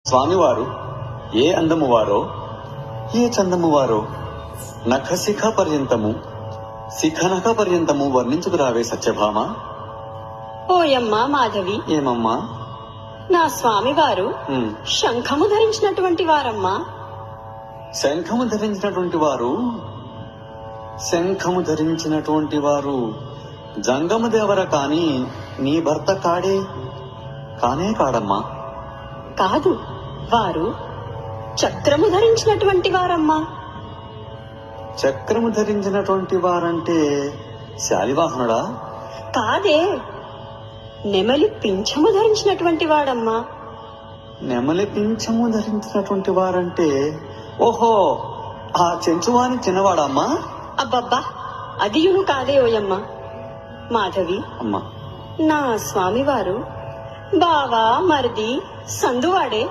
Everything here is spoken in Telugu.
స్వామివారు ఏ అందము వారో ఏ చందము వారో నఖశిఖ పర్యంతము శిఖనఖ పర్యంతము వర్ణించుకురావే సత్యభామ. ఓయమ్మా మాధవి, ఏమమ్మా? నా స్వామివారు శంఖము ధరించినటువంటి వారమ్మా. శంఖము ధరించినటువంటి వారు శంఖము ధరించినటువంటి వారు జంగమదేవర కాని నీ భర్త కానే కాడమ్మా. కాదు, వారు చక్రము ధరించినటువంటి వారమ్మా. చక్రము ధరించినటువంటి వారంటే శాలివాహనుడా? కాదే, నెమలి పింఛము ధరించినటువంటి వాడమ్మా. నెమలి పింఛము ధరించినటువంటి వారంటే ఓహో, ఆ చెంచువాని చిన్నవాడమ్మా. అబ్బబ్బా, అదియును కాదే ఓయమ్మా. మాధవి అమ్మా, నా స్వామివారు బావా మరిది సందువాడే.